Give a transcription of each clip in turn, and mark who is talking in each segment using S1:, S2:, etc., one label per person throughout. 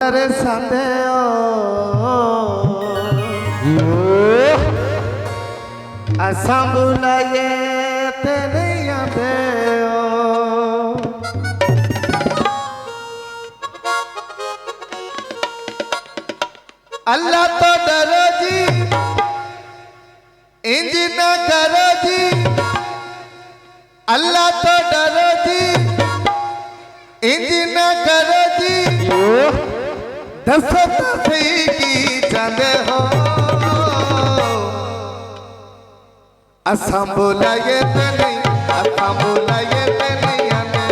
S1: तरसांदे असां बुलाए ते नहीं आंदे अल्लाह तो डरो जी इंज न करो जी अल्लाह तो डरो जी इंज न करो जी दसो तो सही की चाहते हो असां बुलाए ते नहीं असां बुलाए ते नहीं आंदे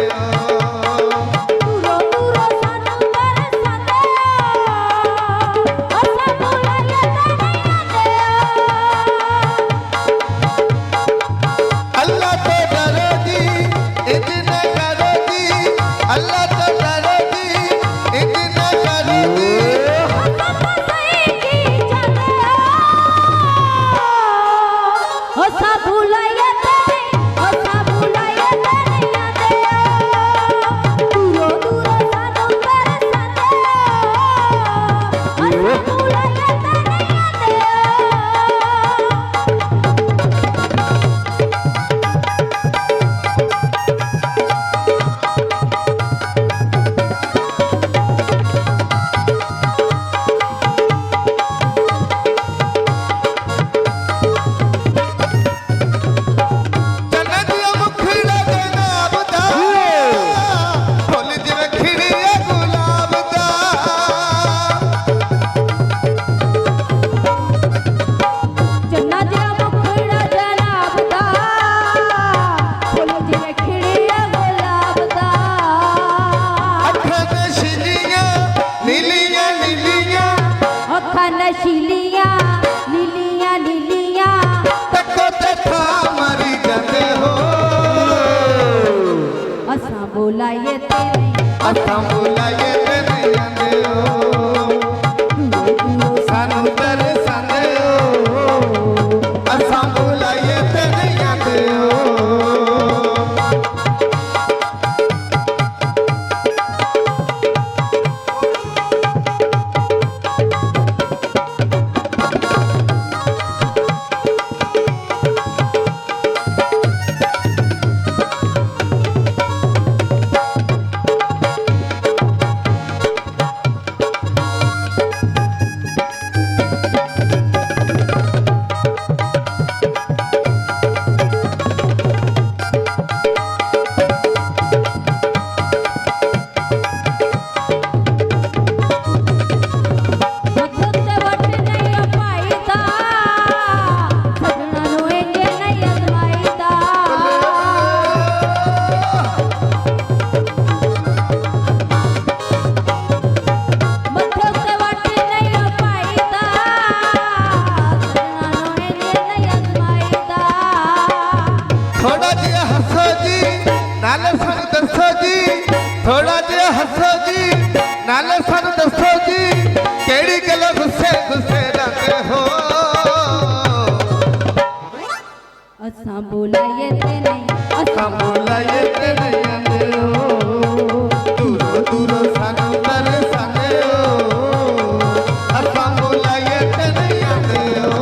S1: अल्लाह तो डरो जी इंज न करो जी अल्लाह तो डरो जी इंज न करो जी
S2: नशीलियां नीलियां नीलियां
S1: तको ते था मरी जाते हो
S2: असां बुलाए ते नहीं
S1: असां बुलाए ते नहीं आंदे हो सानू तरसांदे हो असां बुलाए ते नहीं आंदे हो थोड़ा जिहा हसो जी नाले सन दसो जी थोड़ा जिहा हसो जी नाले सन दसो जी केड़ी गल गुस्से गुस्से रंगे हो
S2: असां बुलाए ते नहीं
S1: असां बुलाए ते नहीं आंदे हो दूरो दूरो सानू तरसांदे हो असां बुलाए ते नहीं आंदे हो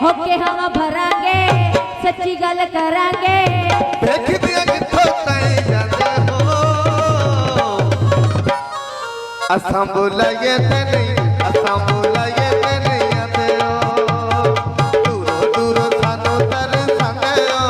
S2: होके हम भरांगे सच्ची गल करांगे
S1: देख दिया किथों तई जांदे हो असां बुलाए ते नहीं असां बुलाए ते नहीं आंदे हो दूरो दूरो सानू तरसांदे हो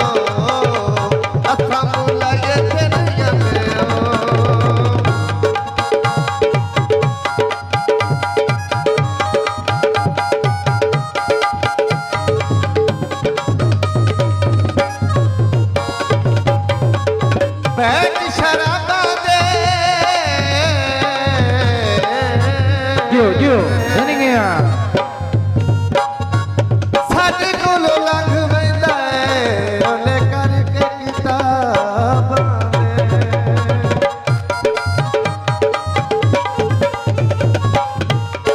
S1: बैठ शराबा दे
S3: जियो रनिंग है
S1: साडे कोलों लंघ वैंदा है ओले करके किताबां दे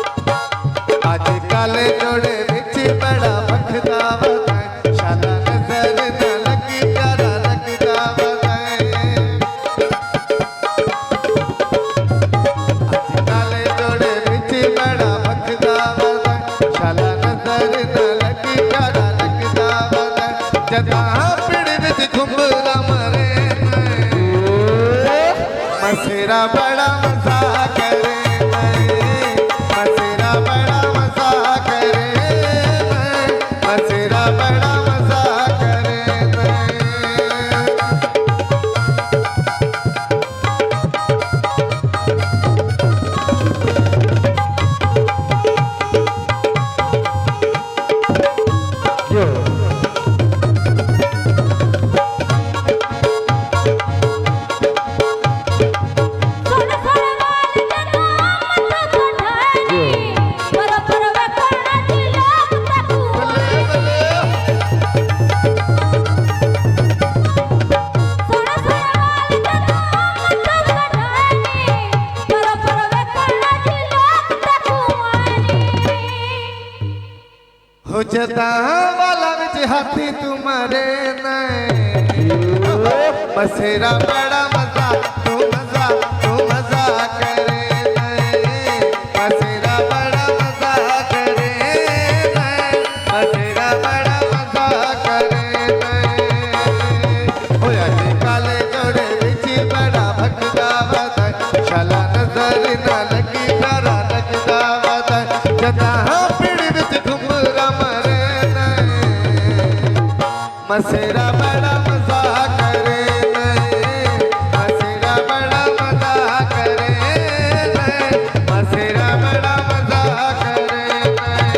S1: अज कल जोड़े विच बड़ा बखदा वै शाला नजर न लगी प्यारा लगदा वै अज कल जोड़े विच बड़ा बखदा वै शाला नजर न लगी प्यारा लगदा वै जदा पिंड विच घुमरा मरे मसेरा बड़ा मजा करे मसेरा बड़ा मजा करे मसेरा बड़ा मजा करे
S3: जियो
S2: सोन सरवाल जनो मत कढानी पर पर वखणा दी लोक तकू
S1: बल्ले बल्ले
S2: सोन सरवाल जनो मत कढानी पर पर वखणा दी लोक तकू आनी
S1: हो जदा वाला विच हाथी तुम्हारे नए मसेरा बड़ा मजा तू मजा करे नए मसेरा बड़ा मजा करे नए मसेरा बड़ा मजा करे नए हो अज काले जोड़े विच बड़ा भगदा वदा शाला नजर न लगी प्यारा लगदा वदा जदा पिंड विच घुमरा मरे नए मसेरा बड़ा मजा करे नए मसेरा बड़ा मजा करे नए मसेरा बड़ा मजा करे नए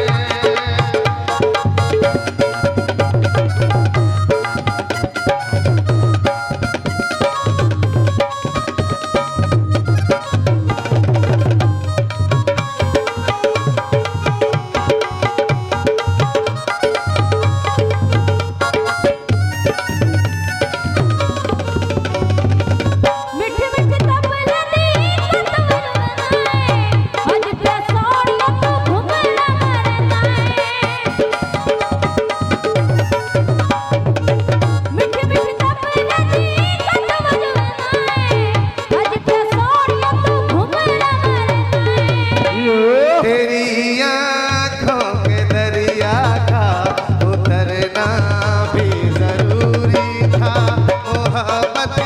S2: मिठ मिठ तबला दी कतवर बनाए अज पे सोड़िया तू घुमरा मरनाए मिठ मिठ तबला दी कतवर बनाए अज पे सोड़िया तू घुमरा मरनाए
S3: जियो
S1: तेरी आँखों के दरिया का उतरना भी जरूरी था मोहब्बत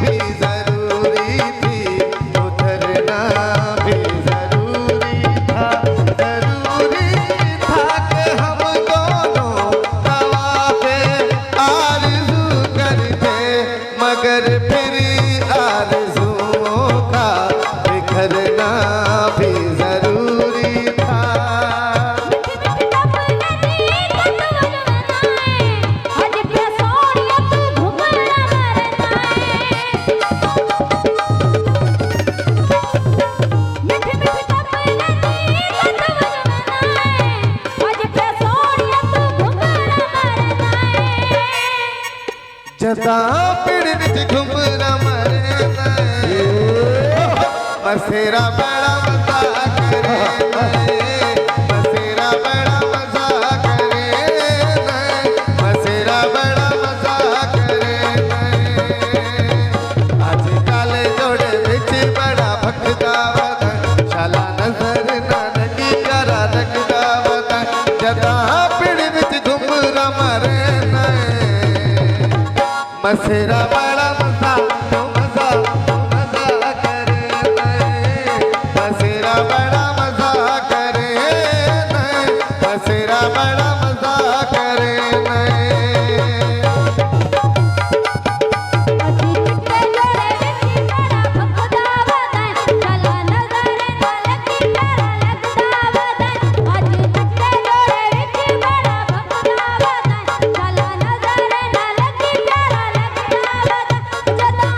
S1: भी जरूरी थी उतरना भी जरूरी था कि हम दोनों तवाफ़े आरज़ू करते मगर फिर आरज़ुओं का बिखरना भी जरूरी था जदा पिंड विच घुमरा मरे मसेरा बड़ा मजा करे मसेरा बड़ा मजा करे मसेरा बड़ा मजा करे अज कल जोड़े विच बड़ा भगदा वदा शाला नजर न लगी प्यारा लगदा वदा जदा पिंड विच घुमरा मरे मसेरा बड़ा मजा करे मसेरा बड़ा मजा करे मसेरा बड़ा मजा करे
S2: जदा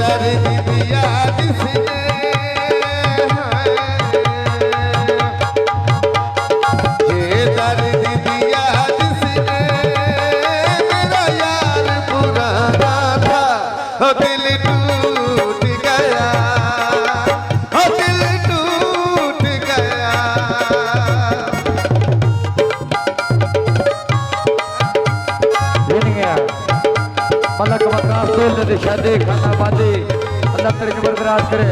S1: दर्द दिया जिसने ये दर्द दिया जिसने मेरा यार पुराना था दिल टूट गया दिल टूट गया
S3: ये नहीं गया अल्लाह का वकाफ तोल दे शादी खाना बादी अल्लाह तेरी उम्र दराज करे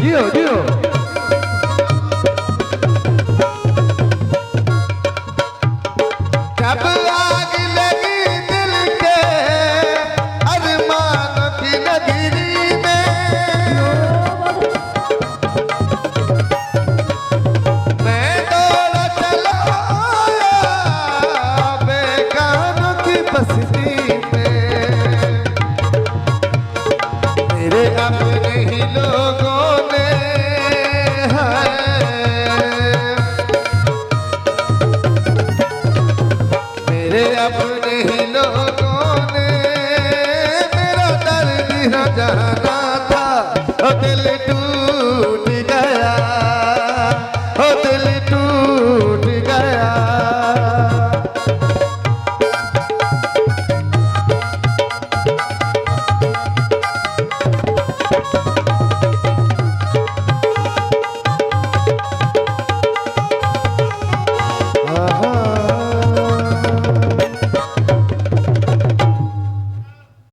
S3: जियो जियो
S1: जब आग लगी दिल के अरमान की नगरी में मैं दौड़ा चला आया बेगानों की बस्ती में मेरे अपने ही लोगों ने मेरे अपने ही लोगों ने मेरा दर्द न जाना था दिल टूट गया दिल टूट